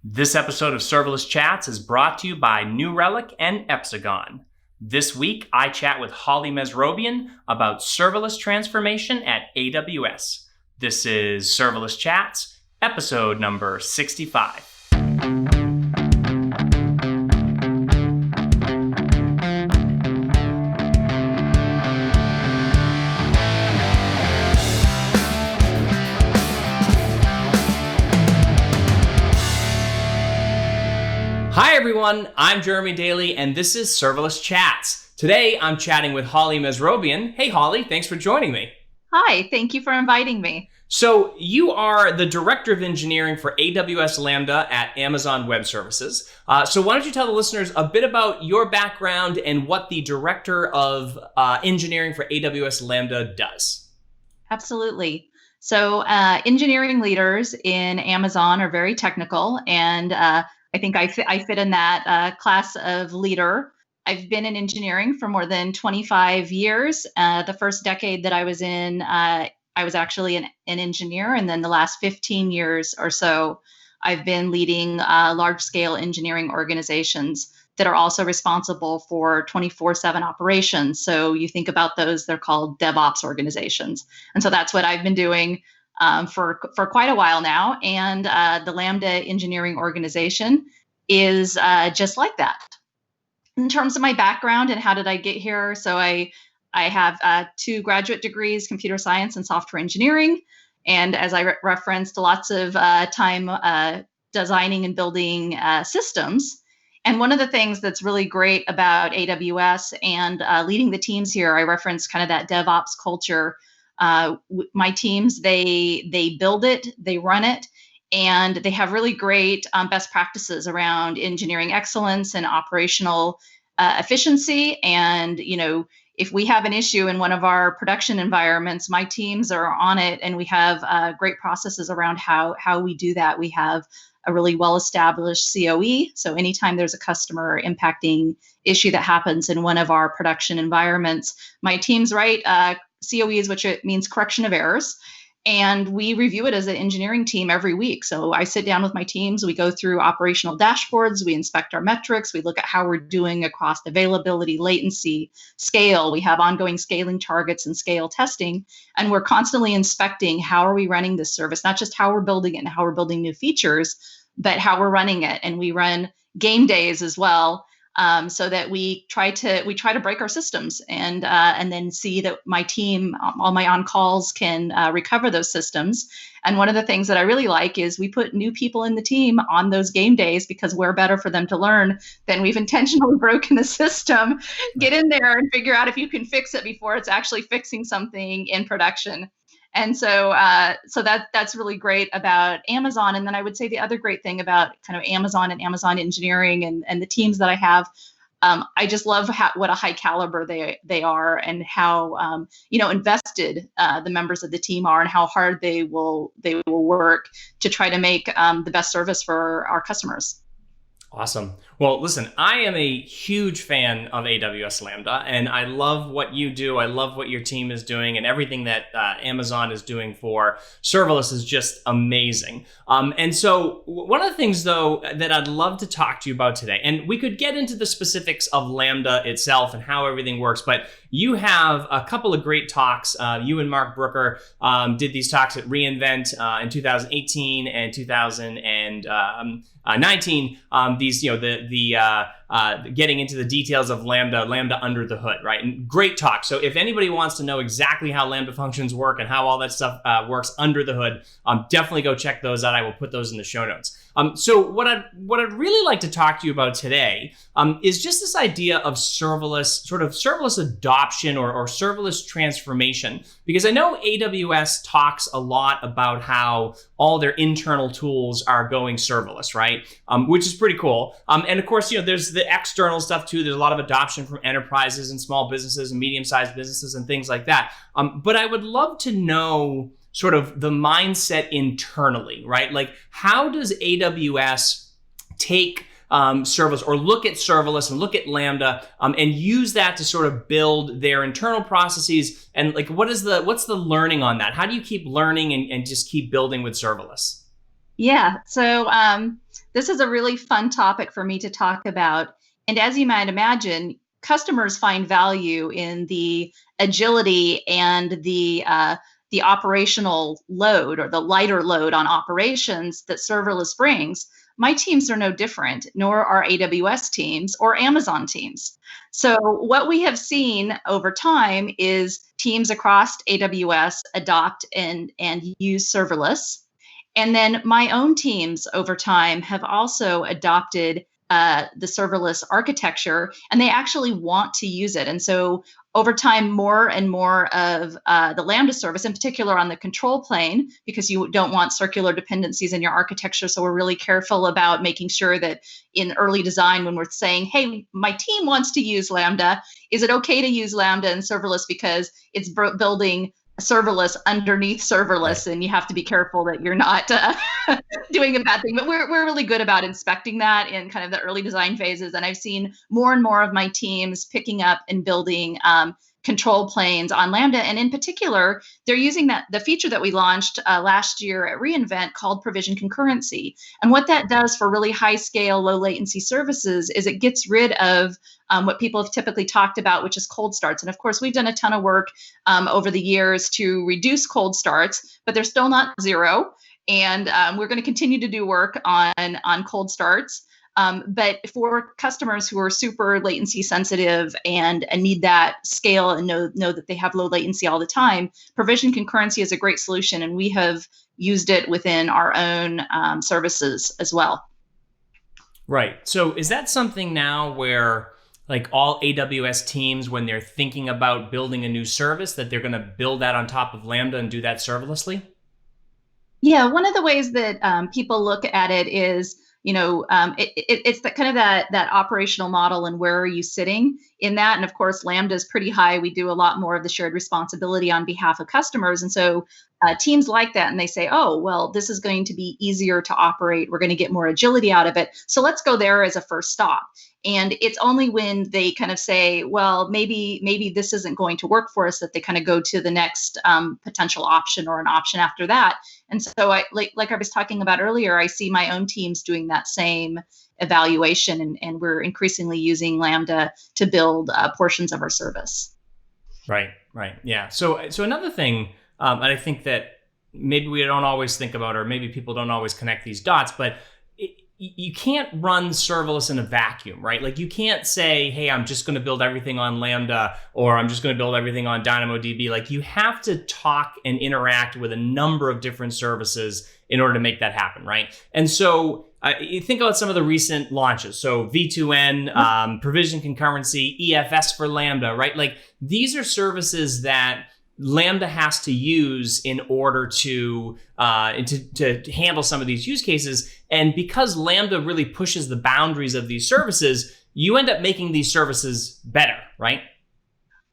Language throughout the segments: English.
This episode of Serverless Chats is brought to you by New Relic and Epsagon. This week, I chat with Holly Mesrobian about serverless transformation at AWS. This is Serverless Chats, episode number 65. Hi everyone, I'm Jeremy Daly and this is Serverless Chats. Today I'm chatting with Holly Mesrobian. Hey Holly, thanks for joining me. Hi, thank you for inviting me. So you are the Director of Engineering for AWS Lambda at Amazon Web Services. So why don't you tell the listeners a bit about your background and what the Director of Engineering for AWS Lambda does? Absolutely. So engineering leaders in Amazon are very technical, and I think I fit in that class of leader. I've been in engineering for more than 25 years. The first decade that I was in, I was actually an engineer. And then the last 15 years or so, I've been leading large-scale engineering organizations that are also responsible for 24/7 operations. So you think about those, they're called DevOps organizations. And so that's what I've been doing for quite a while now. And the Lambda engineering organization is just like that. In terms of my background and how did I get here? So I have 2 graduate degrees, computer science and software engineering. And as I referenced, lots of time designing and building systems. And one of the things that's really great about AWS and leading the teams here, I referenced kind of that DevOps culture. My teams, they build it, they run it, and they have really great best practices around engineering excellence and operational efficiency. And, you know, if we have an issue in one of our production environments, my teams are on it, and we have great processes around how we do that. We have a really well-established COE. So anytime there's a customer impacting issue that happens in one of our production environments, my teams write COEs, which it means correction of errors. And we review it as an engineering team every week. So I sit down with my teams, we go through operational dashboards, we inspect our metrics, we look at how we're doing across availability, latency, scale. We have ongoing scaling targets and scale testing. And we're constantly inspecting how are we running this service, not just how we're building it and how we're building new features, but how we're running it. And we run game days as well. So that we try to break our systems and then see that my team, all my on calls, can recover those systems. And one of the things that I really like is we put new people in the team on those game days because we're better for them to learn than we've intentionally broken the system. Get in there and figure out if you can fix it before it's actually fixing something in production. And so that's really great about Amazon. And then I would say the other great thing about kind of Amazon and Amazon engineering and the teams that I have, I just love what a high caliber they are, and how invested the members of the team are, and how hard they will work to try to make the best service for our customers. Awesome. Well, listen, I am a huge fan of AWS Lambda, and I love what you do. I love what your team is doing, and everything that Amazon is doing for serverless is just amazing. And so one of the things, though, that I'd love to talk to you about today, and we could get into the specifics of Lambda itself and how everything works, but you have a couple of great talks. You and Mark Brooker did these talks at reInvent in 2018 and 2019. These, getting into the details of Lambda under the hood, right? And great talk. So if anybody wants to know exactly how Lambda functions work and how all that stuff works under the hood, definitely go check those out. I will put those in the show notes. So what I'd really like to talk to you about today is just this idea of serverless adoption or serverless transformation, because I know AWS talks a lot about how all their internal tools are going serverless, right? Which is pretty cool. And of course, there's the external stuff too. There's a lot of adoption from enterprises and small businesses and medium-sized businesses and things like that. But I would love to know sort of the mindset internally, right? Like, how does AWS take serverless, or look at serverless and look at Lambda and use that to sort of build their internal processes? And like, what's the learning on that? How do you keep learning and just keep building with serverless? Yeah. So This is a really fun topic for me to talk about. And as you might imagine, customers find value in the agility and the operational load or the lighter load on operations that serverless brings. My teams are no different, nor are AWS teams or Amazon teams. So what we have seen over time is teams across AWS adopt and use serverless. And then my own teams over time have also adopted the serverless architecture, and they actually want to use it. And so over time, more and more of the Lambda service, in particular on the control plane, because you don't want circular dependencies in your architecture. So we're really careful about making sure that in early design, when we're saying, hey, my team wants to use Lambda, is it okay to use Lambda and serverless because it's building serverless underneath serverless, and you have to be careful that you're not doing a bad thing. But we're really good about inspecting that in kind of the early design phases. And I've seen more and more of my teams picking up and building control planes on Lambda. And in particular, they're using the feature that we launched last year at reInvent called provision concurrency. And what that does for really high scale, low latency services is it gets rid of what people have typically talked about, which is cold starts. And of course, we've done a ton of work over the years to reduce cold starts, but they're still not zero. And we're going to continue to do work on cold starts. But for customers who are super latency sensitive and need that scale and know that they have low latency all the time, provision concurrency is a great solution. And we have used it within our own services as well. Right. So is that something now where like all AWS teams, when they're thinking about building a new service, that they're going to build that on top of Lambda and do that serverlessly? Yeah, one of the ways that people look at it is, it's that kind of that operational model and where are you sitting in that. And of course, Lambda is pretty high. We do a lot more of the shared responsibility on behalf of customers. And so teams like that, and they say, oh, well, this is going to be easier to operate. We're going to get more agility out of it. So let's go there as a first stop. And it's only when they kind of say, well, maybe this isn't going to work for us, that they kind of go to the next potential option or an option after that. And so like I was talking about earlier, I see my own teams doing that same evaluation, and we're increasingly using Lambda to build portions of our service. Right. Yeah. So another thing, and I think that maybe we don't always think about, or maybe people don't always connect these dots, but you can't run serverless in a vacuum, right? Like you can't say, hey, I'm just going to build everything on Lambda, or I'm just going to build everything on DynamoDB. Like you have to talk and interact with a number of different services in order to make that happen, right? And so you think about some of the recent launches. So V2N, provision concurrency, EFS for Lambda, right? Like these are services that Lambda has to use in order to handle some of these use cases. And because Lambda really pushes the boundaries of these services, you end up making these services better, right?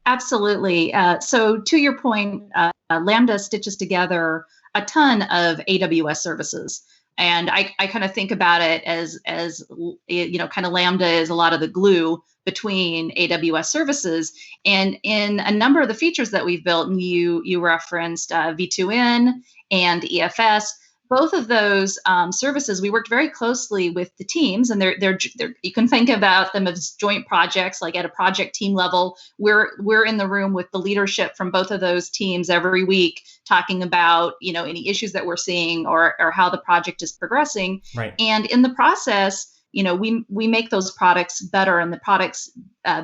Absolutely. So to your point, Lambda stitches together a ton of AWS services. And I kind of think about it as kind of Lambda is a lot of the glue between AWS services. And in a number of the features that we've built, and you referenced V2N and EFS, both of those services, we worked very closely with the teams, and they're you can think about them as joint projects. Like at a project team level, we're in the room with the leadership from both of those teams every week, talking about any issues that we're seeing or how the project is progressing. Right. And in the process, we make those products better, and the products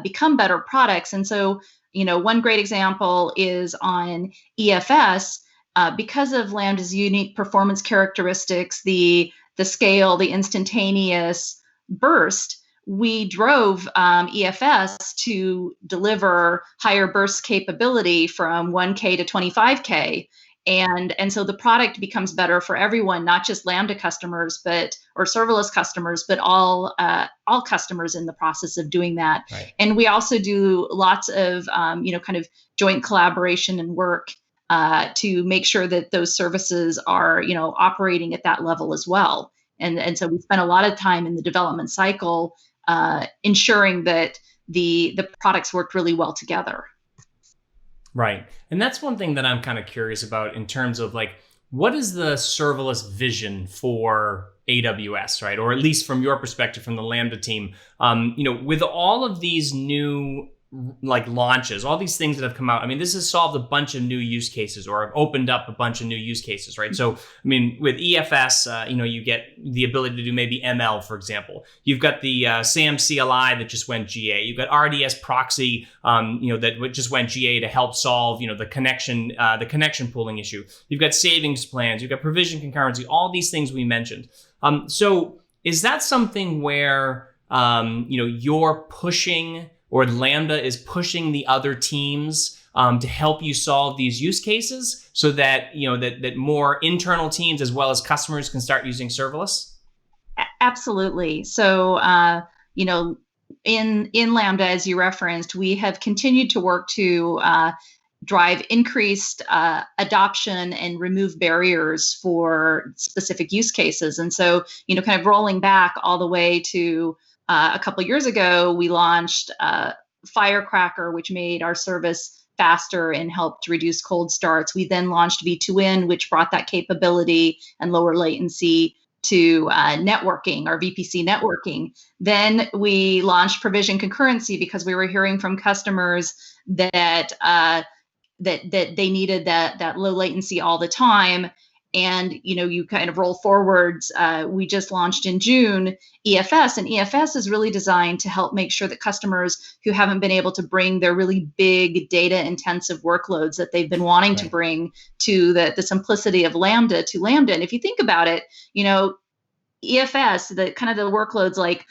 become better products. And so, one great example is on EFS. Because of Lambda's unique performance characteristics, the scale, the instantaneous burst, we drove EFS to deliver higher burst capability from 1K to 25K. And so the product becomes better for everyone, not just Lambda customers, or serverless customers, but all customers in the process of doing that. Right. And we also do lots of kind of joint collaboration and work to make sure that those services are, operating at that level as well. And so we spend a lot of time in the development cycle ensuring that the products worked really well together. Right. And that's one thing that I'm kind of curious about in terms of like, what is the serverless vision for AWS, right? Or at least from your perspective, from the Lambda team, with all of these new launches, all these things that have come out. I mean, this has solved a bunch of new use cases or opened up a bunch of new use cases, right? So, I mean, with EFS, you get the ability to do maybe ML, for example. You've got the SAM CLI that just went GA. You've got RDS proxy, that just went GA to help solve, the connection pooling issue. You've got savings plans. You've got provision concurrency. All these things we mentioned. So, is that something where you're pushing, or Lambda is pushing the other teams to help you solve these use cases, so that that more internal teams as well as customers can start using serverless? Absolutely. So in Lambda, as you referenced, we have continued to work to drive increased adoption and remove barriers for specific use cases. And so, kind of rolling back all the way to a couple of years ago, we launched Firecracker, which made our service faster and helped reduce cold starts. We then launched V2N, which brought that capability and lower latency to networking, our VPC networking. Then we launched provision concurrency because we were hearing from customers that they needed that low latency all the time. And you kind of roll forwards. We just launched in June EFS, and EFS is really designed to help make sure that customers who haven't been able to bring their really big data-intensive workloads that they've been wanting to bring to the simplicity of Lambda to Lambda. And if you think about it, EFS, the kind of the workloads like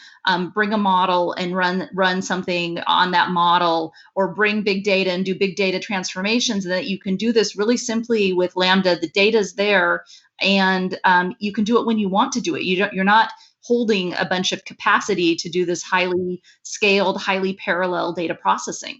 bring a model and run something on that model, or bring big data and do big data transformations, and that you can do this really simply with Lambda. The data's there, and you can do it when you want to do it. You're not holding a bunch of capacity to do this highly scaled, highly parallel data processing.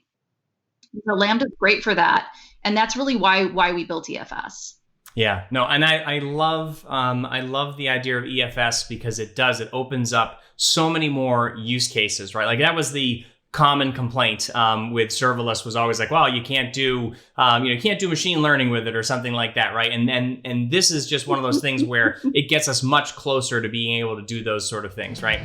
So Lambda's great for that, and that's really why we built EFS. Yeah, no, and I love the idea of EFS because it opens up so many more use cases, right? Like that was the common complaint with serverless, was always like, well, you can't do machine learning with it or something like that, right? And this is just one of those things where it gets us much closer to being able to do those sort of things, right?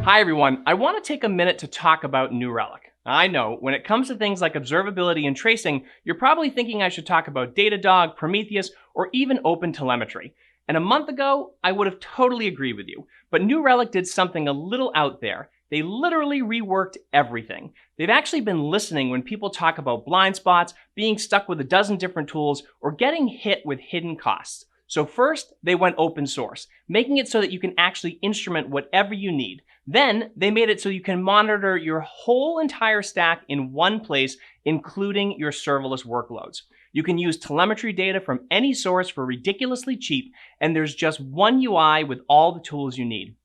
Hi everyone, I want to take a minute to talk about New Relic. I know, when it comes to things like observability and tracing, you're probably thinking I should talk about Datadog, Prometheus, or even OpenTelemetry. And a month ago, I would have totally agreed with you. But New Relic did something a little out there. They literally reworked everything. They've actually been listening when people talk about blind spots, being stuck with a dozen different tools, or getting hit with hidden costs. So first, they went open source, making it so that you can actually instrument whatever you need. Then they made it so you can monitor your whole entire stack in one place, including your serverless workloads. You can use telemetry data from any source for ridiculously cheap, and there's just one UI with all the tools you need.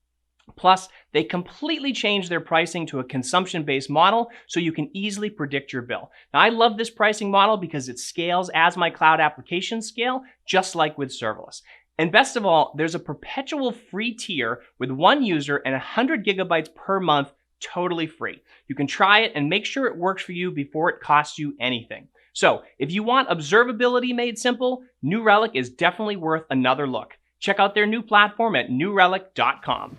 Plus, they completely changed their pricing to a consumption-based model so you can easily predict your bill. Now, I love this pricing model because it scales as my cloud applications scale, just like with serverless. And best of all, there's a perpetual free tier with one user and 100 gigabytes per month, totally free. You can try it and make sure it works for you before it costs you anything. So if you want observability made simple, New Relic is definitely worth another look. Check out their new platform at newrelic.com.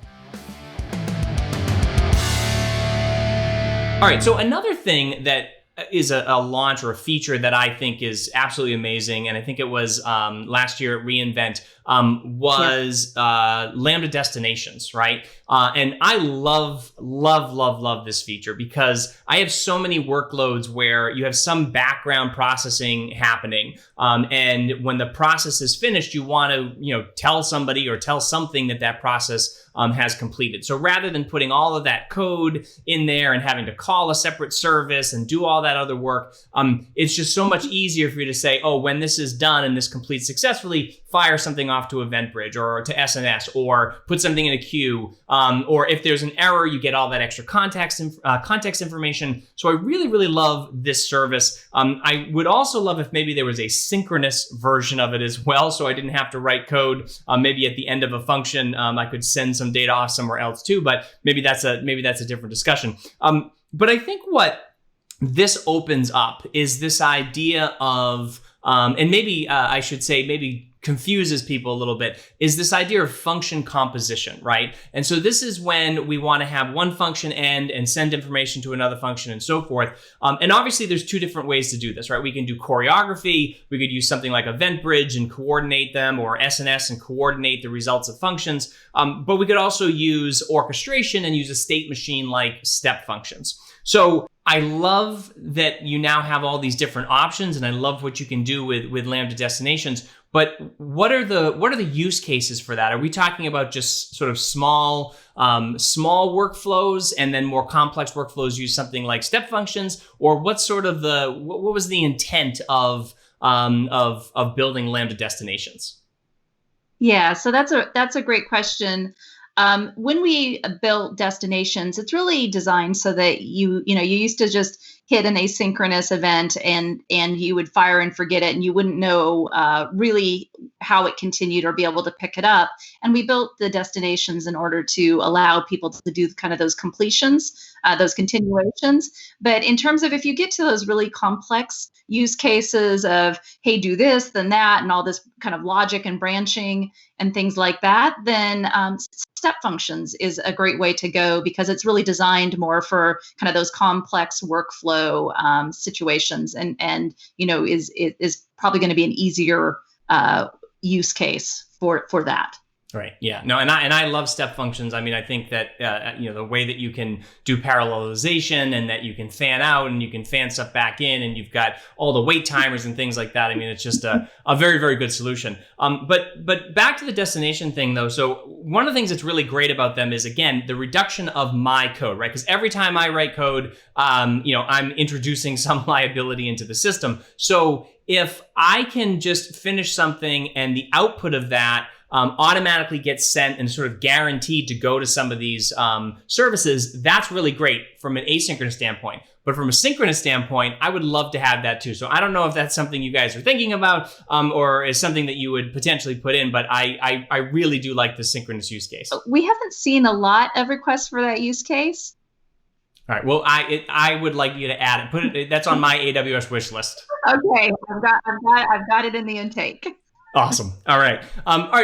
All right, so another thing that is a launch or a feature that I think is absolutely amazing, and I think it was last year at reInvent, was Lambda Destinations, right? And I love this feature because I have so many workloads where you have some background processing happening, and when the process is finished, you want to tell somebody or tell something that process has completed. So rather than putting all of that code in there and having to call a separate service and do all that other work, it's just so much easier for you to say, oh, when this is done and this completes successfully, fire something off to EventBridge or to SNS, or put something in a queue, or if there's an error, you get all that extra context information. So I really love this service. I would also love if maybe there was a synchronous version of it as well, so I didn't have to write code. Maybe at the end of a function, I could send some data off somewhere else too, but maybe that's a different discussion. But I think what this opens up is this idea of, and maybe I should say maybe confuses people a little bit is this idea of function composition, right? And so this is when we want to have one function end and send information to another function and so forth. And obviously there's two different ways to do this, right? We can do choreography. We could use something like Event Bridge and coordinate them, or SNS and coordinate the results of functions. But we could also use orchestration and use a state machine like step functions. So I love that you now have all these different options, and I love what you can do with Lambda Destinations. But what are the use cases for that? Are we talking about just sort of small workflows, and then more complex workflows use something like step functions, or what was the intent of building Lambda Destinations? Yeah, so that's a great question. When we built Destinations, it's really designed so that you used to just hit an asynchronous event and you would fire and forget it, and you wouldn't know really how it continued or be able to pick it up. And we built the Destinations in order to allow people to do kind of those completions, those continuations. But in terms of if you get to those really complex use cases of, hey, do this, then that, and all this kind of logic and branching and things like that, then step functions is a great way to go, because it's really designed more for kind of those complex workflow situations, and is probably going to be an easier use case for that. Right. Yeah. No. And I love step functions. I mean, I think that the way that you can do parallelization, and that you can fan out and you can fan stuff back in, and you've got all the wait timers and things like that. I mean, it's just a very, very good solution. But back to the destination thing, though. So one of the things that's really great about them is, again, the reduction of my code, right? Because every time I write code, I'm introducing some liability into the system. So if I can just finish something and the output of that automatically gets sent and sort of guaranteed to go to some of these services, that's really great from an asynchronous standpoint. But from a synchronous standpoint, I would love to have that too. So I don't know if that's something you guys are thinking about or is something that you would potentially put in, but I really do like the synchronous use case. We haven't seen a lot of requests for that use case. All right. Well, I would like you to add it. That's on my AWS wish list. Okay, I've got it in the intake. Awesome. All right.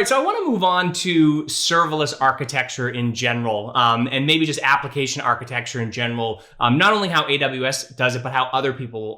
So I want to move on to serverless architecture in general, and maybe just application architecture in general. Not only how AWS does it, but how other people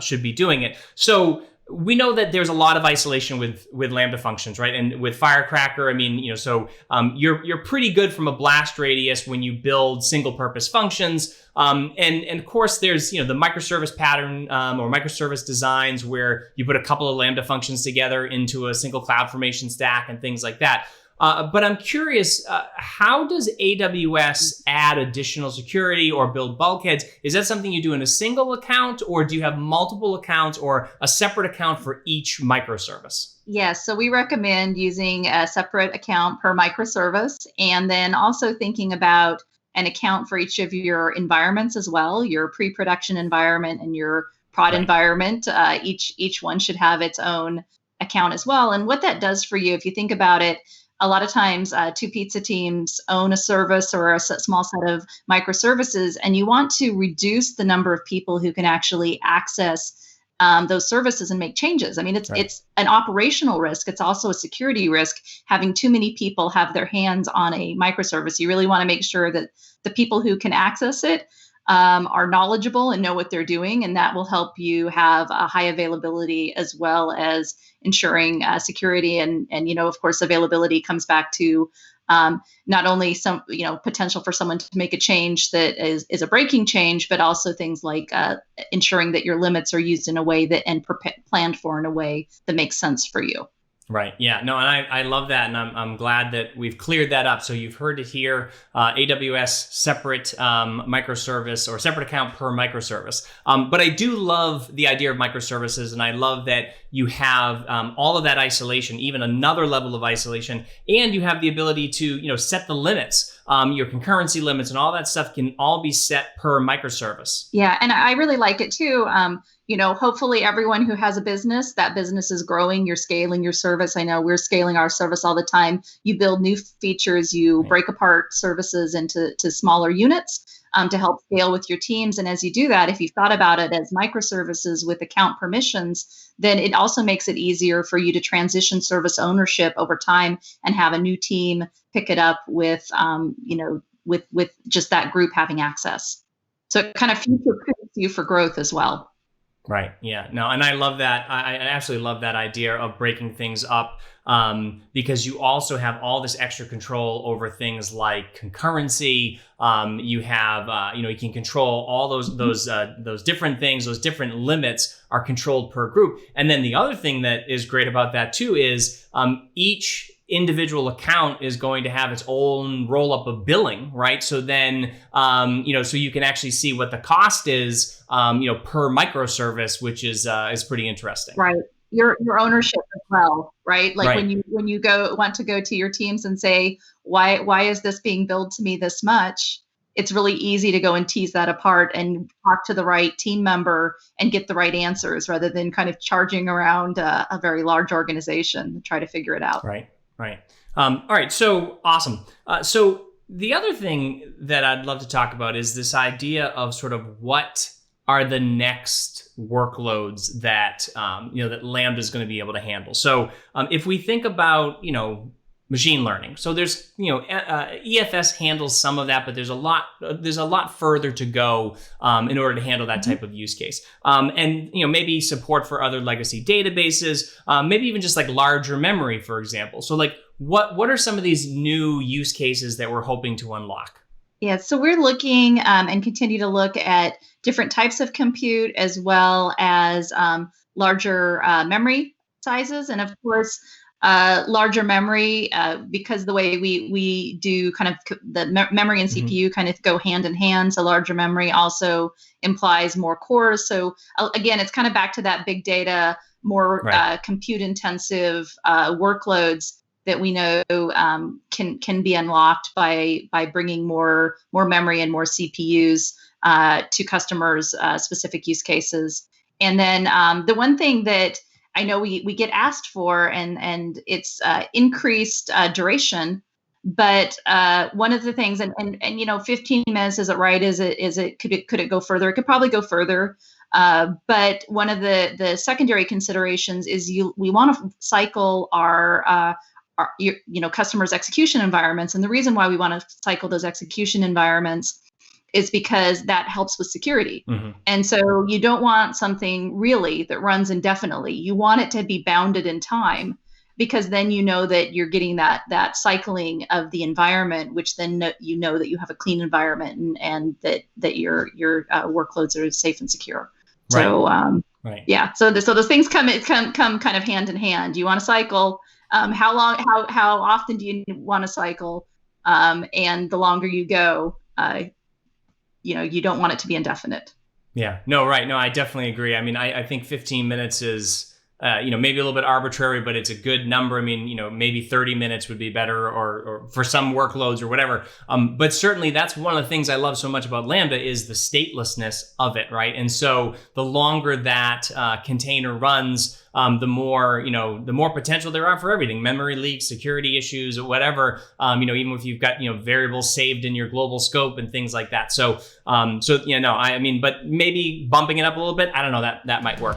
should be doing it. So we know that there's a lot of isolation with Lambda functions, right? And with Firecracker, I mean, you're pretty good from a blast radius when you build single purpose functions. And of course, there's the microservice pattern or microservice designs where you put a couple of Lambda functions together into a single CloudFormation stack and things like that. But I'm curious, how does AWS add additional security or build bulkheads? Is that something you do in a single account, or do you have multiple accounts or a separate account for each microservice? Yes, so we recommend using a separate account per microservice, and then also thinking about an account for each of your environments as well, your pre-production environment and your prod environment. Each one should have its own account as well. And what that does for you, if you think about it, a lot of times two pizza teams own a service or a small set of microservices, and you want to reduce the number of people who can actually access those services and make changes. I mean, it's an operational risk. It's also a security risk. Having too many people have their hands on a microservice, you really want to make sure that the people who can access it are knowledgeable and know what they're doing, and that will help you have a high availability as well as ensuring security. And of course, availability comes back to not only some potential for someone to make a change that is a breaking change, but also things like ensuring that your limits are used in a way that and planned for in a way that makes sense for you. Right. Yeah. No, and I love that. And I'm glad that we've cleared that up. So you've heard it here, AWS separate microservice or separate account per microservice. But I do love the idea of microservices. And I love that you have all of that isolation, even another level of isolation, and you have the ability to, set the limits. Your concurrency limits and all that stuff can all be set per microservice. Yeah. And I really like it too. Hopefully everyone who has a business, that business is growing, you're scaling your service. I know we're scaling our service all the time. You build new features, you break apart services into smaller units. to help scale with your teams. And as you do that, if you've thought about it as microservices with account permissions, then it also makes it easier for you to transition service ownership over time and have a new team pick it up with, with just that group having access. So it kind of future-proofs you for growth as well. Right. Yeah. No, and I love that. I absolutely love that idea of breaking things up, because you also have all this extra control over things like concurrency. You have, you can control all those different things. Those different limits are controlled per group. And then the other thing that is great about that too is each individual account is going to have its own roll up of billing, right? So then, so you can actually see what the cost is, per microservice, which is pretty interesting. Right. Your ownership as well, right? Like right. when you want to go to your teams and say, why is this being billed to me this much? It's really easy to go and tease that apart and talk to the right team member and get the right answers rather than kind of charging around a very large organization to try to figure it out. Right. Right. All right. So awesome. So the other thing that I'd love to talk about is this idea of sort of what are the next workloads that, that Lambda is going to be able to handle. So if we think about, machine learning. So there's, EFS handles some of that, but there's a lot further to go in order to handle that type of use case. And, maybe support for other legacy databases, maybe even just like larger memory, for example. So like, what are some of these new use cases that we're hoping to unlock? Yeah, so we're looking and continue to look at different types of compute as well as larger memory sizes. And of course, larger memory, because the way we do kind of the memory and CPU kind of go hand in hand. So larger memory also implies more cores. So again, it's kind of back to that big data, more right. compute intensive workloads that we know can be unlocked by bringing more memory and more CPUs to customers' specific use cases. And then the one thing that I know we get asked for, and it's increased duration. But one of the things, and 15 minutes, is it right? Could it go further? It could probably go further. But one of the secondary considerations is we want to cycle our customers' execution environments. And the reason why we want to cycle those execution environments is because that helps with security. And so you don't want something really that runs indefinitely. You want it to be bounded in time, because then you know that you're getting that cycling of the environment, which then that you have a clean environment and that your workloads are safe and secure. Right. So right. Yeah. So those things come kind of hand in hand. You want to cycle. How often do you want to cycle? And the longer you go, you don't want it to be indefinite. Yeah, no, right. No, I definitely agree. I mean, I think 15 minutes is, maybe a little bit arbitrary, but it's a good number. I mean, maybe 30 minutes would be better or for some workloads or whatever. But certainly that's one of the things I love so much about Lambda is the statelessness of it, right? And so the longer that container runs, the more potential there are for everything, memory leaks, security issues, or whatever, even if you've got, variables saved in your global scope and things like that. So, but maybe bumping it up a little bit, I don't know, that might work.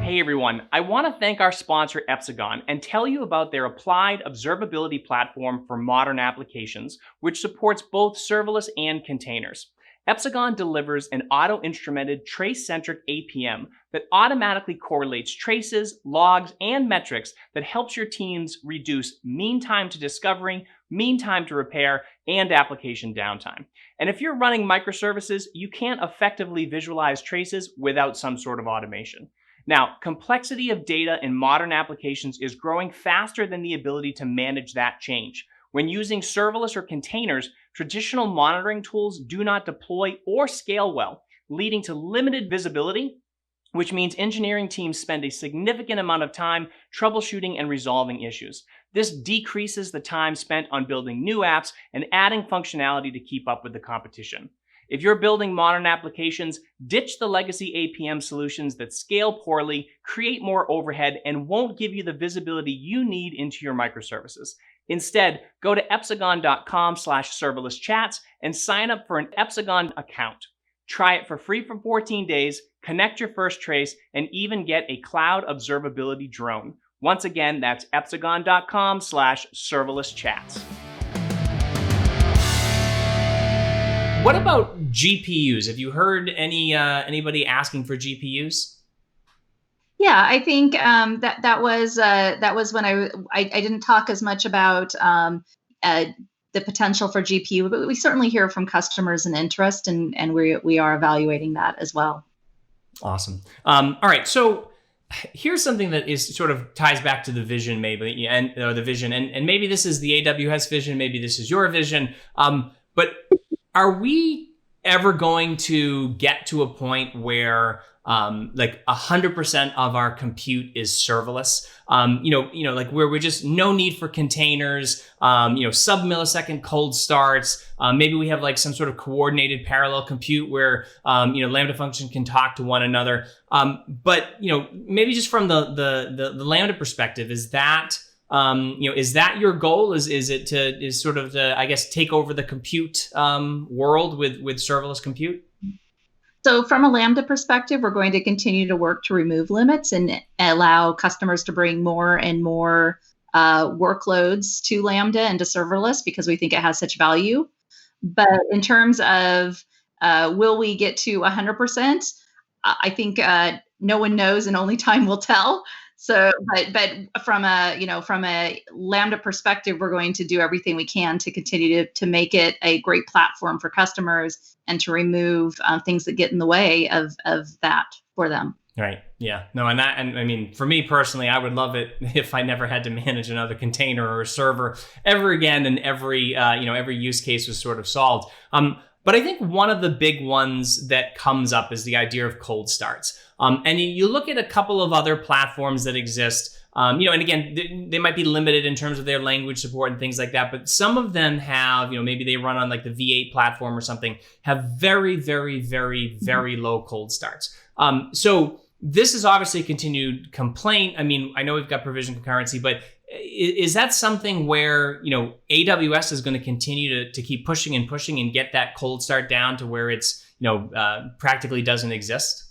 Hey everyone, I want to thank our sponsor Epsagon and tell you about their applied observability platform for modern applications, which supports both serverless and containers. Epsagon delivers an auto-instrumented trace-centric APM that automatically correlates traces, logs, and metrics that helps your teams reduce mean time to discovery, mean time to repair, and application downtime. And if you're running microservices, you can't effectively visualize traces without some sort of automation. Now, complexity of data in modern applications is growing faster than the ability to manage that change. When using serverless or containers, traditional monitoring tools do not deploy or scale well, leading to limited visibility, which means engineering teams spend a significant amount of time troubleshooting and resolving issues. This decreases the time spent on building new apps and adding functionality to keep up with the competition. If you're building modern applications, ditch the legacy APM solutions that scale poorly, create more overhead, and won't give you the visibility you need into your microservices. Instead, go to epsagon.com/serverlesschats and sign up for an Epsagon account. Try it for free for 14 days, connect your first trace, and even get a cloud observability drone. Once again, that's epsagon.com/serverlesschats. What about GPUs? Have you heard anybody asking for GPUs? Yeah, I think that was when I didn't talk as much about the potential for GPU, but we certainly hear from customers an interest, and we are evaluating that as well. Awesome. All right, so here's something that is sort of ties back to the vision, maybe, and the vision, and maybe this is the AWS vision, maybe this is your vision, but are we ever going to get to a point where like 100% of our compute is serverless? Like where we're just no need for containers, sub-millisecond cold starts. Maybe we have like some sort of coordinated parallel compute where Lambda function can talk to one another. But maybe just from the Lambda perspective, is that your goal? Is it to I guess take over the compute world with serverless compute? So from a Lambda perspective, we're going to continue to work to remove limits and allow customers to bring more and more workloads to Lambda and to serverless because we think it has such value. But in terms of will we get to 100%, I think no one knows and only time will tell. So, but from a Lambda perspective, we're going to do everything we can to continue to make it a great platform for customers and to remove things that get in the way of that for them. Right. Yeah. No. And I mean, for me personally, I would love it if I never had to manage another container or a server ever again, and every use case was sort of solved. But I think one of the big ones that comes up is the idea of cold starts. And you look at a couple of other platforms that exist, and again, they might be limited in terms of their language support and things like that, but some of them have, maybe they run on like the V8 platform or something, have very, very, very, very low cold starts. So this is obviously a continued complaint. I mean, I know we've got provision concurrency, but is that something where, AWS is going to continue to keep pushing and get that cold start down to where it's, practically doesn't exist?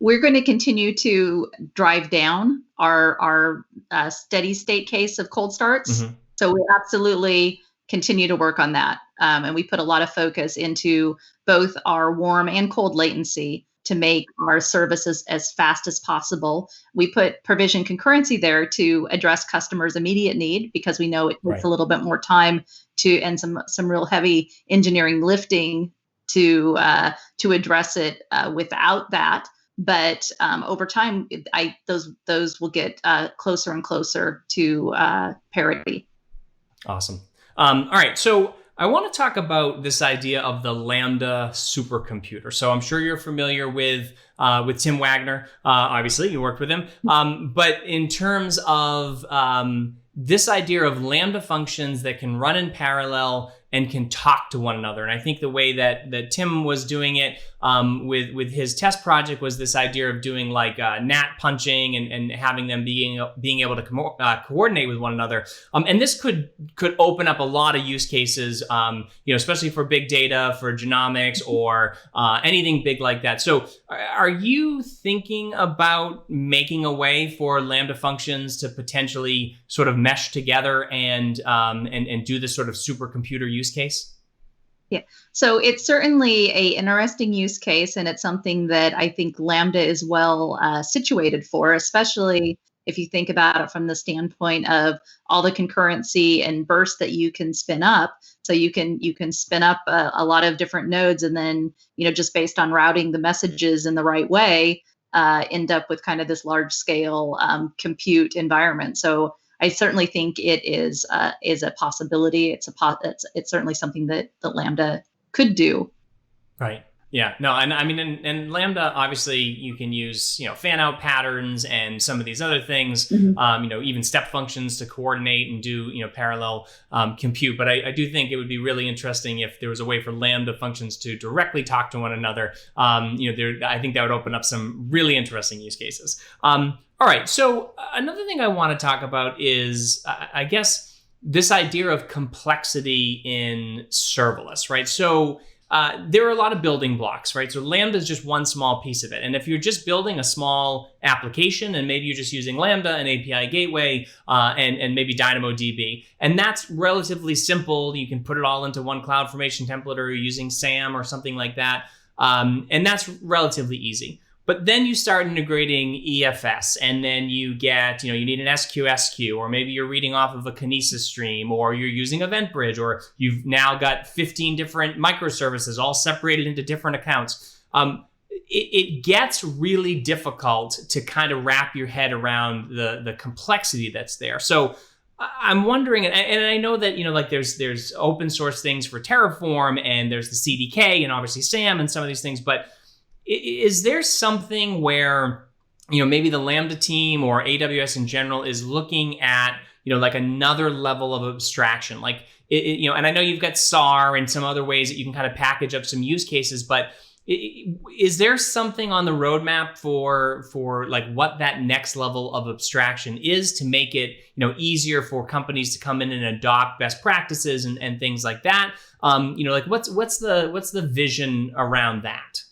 We're going to continue to drive down our steady state case of cold starts. Mm-hmm. So we absolutely continue to work on that. And we put a lot of focus into both our warm and cold latency to make our services as fast as possible. We put provision concurrency there to address customers' immediate need because we know it takes a little bit more time and some real heavy engineering lifting to address it without that. But over time, those will get closer and closer to parity. Awesome. All right. So I want to talk about this idea of the Lambda Supercomputer. So I'm sure you're familiar with Tim Wagner. Obviously, you worked with him. But in terms of this idea of Lambda functions that can run in parallel and can talk to one another. And I think the way that Tim was doing it with his test project was this idea of doing like NAT punching and having them being able to coordinate with one another. And this could open up a lot of use cases, especially for big data, for genomics, or anything big like that. So are you thinking about making a way for Lambda functions to potentially sort of mesh together and do this sort of supercomputer use case? Yeah, so it's certainly an interesting use case, and it's something that I think Lambda is well situated for, especially if you think about it from the standpoint of all the concurrency and burst that you can spin up. So you can spin up a lot of different nodes, and then just based on routing the messages in the right way, end up with kind of this large scale compute environment. So I certainly think it is a possibility. It's certainly something that Lambda could do. Right. Yeah. No. And I mean, in Lambda, obviously, you can use fan out patterns and some of these other things. Mm-hmm. Even step functions to coordinate and do parallel compute. But I do think it would be really interesting if there was a way for Lambda functions to directly talk to one another. I think that would open up some really interesting use cases. All right. So another thing I want to talk about is, I guess, this idea of complexity in serverless, right? So there are a lot of building blocks, right? So Lambda is just one small piece of it. And if you're just building a small application and maybe you're just using Lambda, an API gateway, and maybe DynamoDB, and that's relatively simple. You can put it all into one CloudFormation template, or you're using SAM or something like that. And that's relatively easy. But then you start integrating EFS, and then you get, you need an SQSQ, or maybe you're reading off of a Kinesis stream, or you're using EventBridge, or you've now got 15 different microservices all separated into different accounts. It gets really difficult to kind of wrap your head around the complexity that's there. So I'm wondering, and I know that, like there's open source things for Terraform, and there's the CDK, and obviously SAM, and some of these things, but is there something where, maybe the Lambda team or AWS in general is looking at, like another level of abstraction? Like, and I know you've got SAR and some other ways that you can kind of package up some use cases, but is there something on the roadmap for like what that next level of abstraction is, to make it, easier for companies to come in and adopt best practices and things like that? Like what's the vision around that?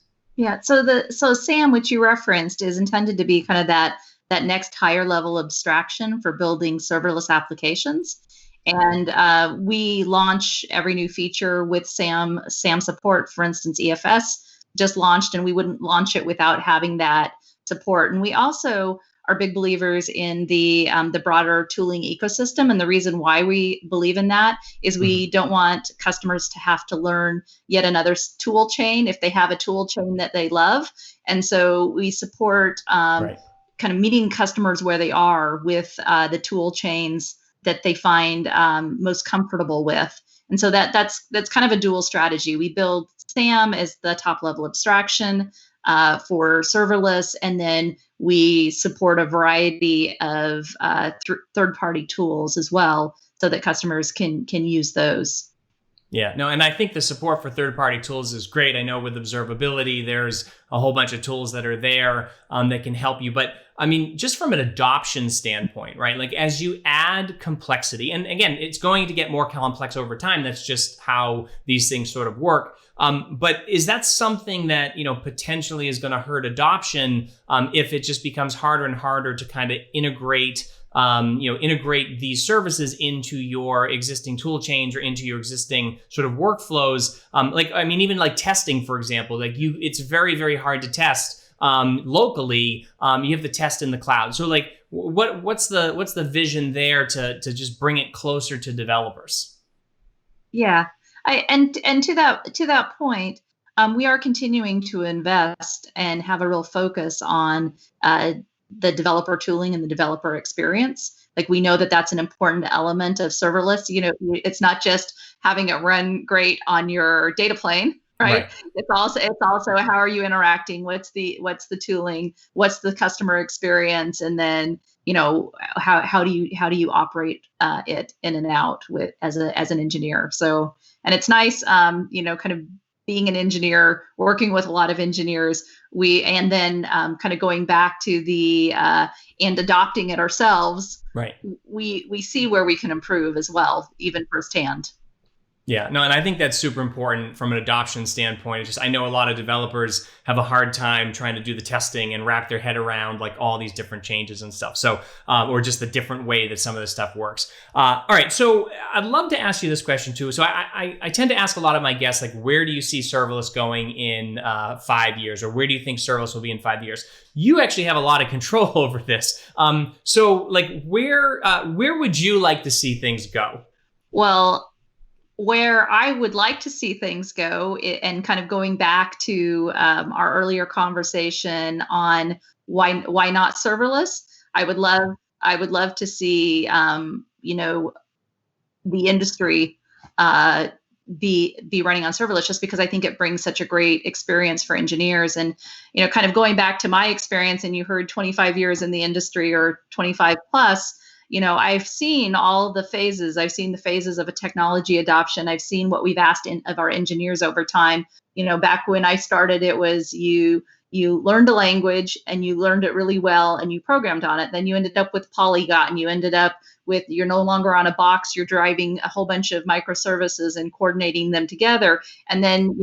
Yeah, so SAM, which you referenced, is intended to be kind of that next higher level abstraction for building serverless applications. And we launch every new feature with SAM support. For instance, EFS just launched, and we wouldn't launch it without having that support. And we also are big believers in the broader tooling ecosystem. And the reason why we believe in that is we don't want customers to have to learn yet another tool chain if they have a tool chain that they love. And so we support kind of meeting customers where they are with the tool chains that they find most comfortable with. And so that's kind of a dual strategy. We build SAM as the top level abstraction for serverless, and then we support a variety of third-party tools as well, so that customers can use those. Yeah, no, and I think the support for third-party tools is great. I know with observability, there's a whole bunch of tools that are there that can help you. But I mean, just from an adoption standpoint, right? Like as you add complexity, and again, it's going to get more complex over time. That's just how these things sort of work. But is that something that, potentially is going to hurt adoption if it just becomes harder and harder to kind of integrate these services into your existing tool chains or into your existing sort of workflows? Even like testing, for example, it's very, very hard to test locally. You have to test in the cloud. So like, what's the vision there to just bring it closer to developers? Yeah. And to that point, we are continuing to invest and have a real focus on the developer tooling and the developer experience. Like we know that that's an important element of serverless. It's not just having it run great on your data plane, right? It's also how are you interacting? What's the tooling? What's the customer experience? And then how do you operate it in and out with as an engineer? So, and it's nice, kind of being an engineer, working with a lot of engineers, and then kind of going back to and adopting it ourselves. Right. We see where we can improve as well, even firsthand. Yeah, no, and I think that's super important from an adoption standpoint. It's just, I know a lot of developers have a hard time trying to do the testing and wrap their head around like all these different changes and stuff. So, or just the different way that some of this stuff works. All right, so I'd love to ask you this question too. So I tend to ask a lot of my guests, like, where do you see serverless going in 5 years, or where do you think serverless will be in 5 years? You actually have a lot of control over this. So, like, where would you like to see things go? Well, where I would like to see things go, and kind of going back to our earlier conversation on why not serverless, I would love to see the industry be running on serverless, just because I think it brings such a great experience for engineers. And kind of going back to my experience, and you heard 25 years in the industry or 25 plus. I've seen all the phases. I've seen the phases of a technology adoption. I've seen what we've asked of our engineers over time. Back when I started, it was you you learned a language and you learned it really well and you programmed on it. Then you ended up with Polyglot, you ended up with, you're no longer on a box, you're driving a whole bunch of microservices and coordinating them together. And then,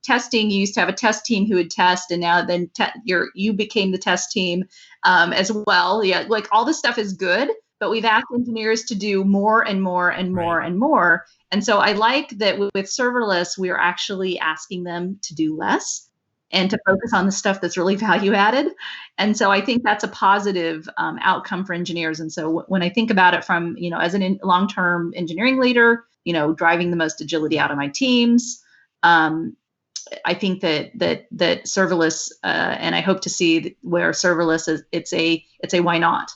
testing, you used to have a test team who would test, and now then you became the test team as well. Yeah, like all this stuff is good, but we've asked engineers to do more and more and more and more. And so I like that with serverless, we're actually asking them to do less and to focus on the stuff that's really value added. And so I think that's a positive outcome for engineers. And so when I think about it from, as a long-term engineering leader, driving the most agility out of my teams, I think that serverless, and I hope to see where serverless is, it's a why not.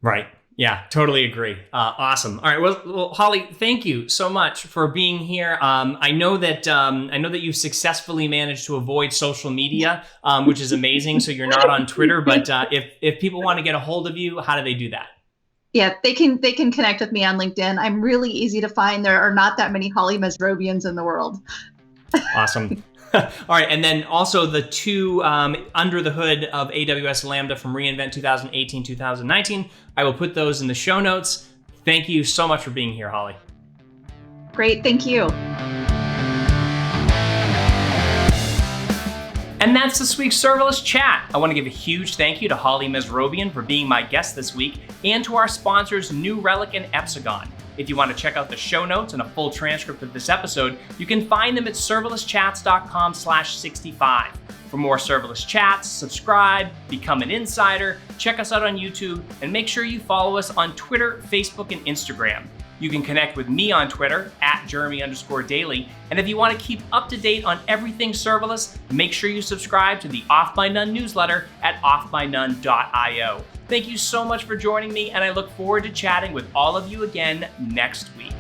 Right. Yeah, totally agree. Awesome. All right. Well, Holly, thank you so much for being here. I know that you've successfully managed to avoid social media, which is amazing. So you're not on Twitter, but if people want to get a hold of you, how do they do that? Yeah, they can connect with me on LinkedIn. I'm really easy to find. There are not that many Holly Mesrobians in the world. Awesome. All right. And then also the two under the hood of AWS Lambda from reInvent 2018-2019. I will put those in the show notes. Thank you so much for being here, Holly. Great. Thank you. And that's this week's Serverless Chat. I want to give a huge thank you to Holly Mesrobian for being my guest this week, and to our sponsors, New Relic and Epsagon. If you want to check out the show notes and a full transcript of this episode, you can find them at serverlesschats.com/65. For more serverless chats, subscribe, become an insider, check us out on YouTube, and make sure you follow us on Twitter, Facebook, and Instagram. You can connect with me on Twitter @Jeremy_Daily. And if you want to keep up to date on everything serverless, make sure you subscribe to the Off by None newsletter at offbynone.io. Thank you so much for joining me, and I look forward to chatting with all of you again next week.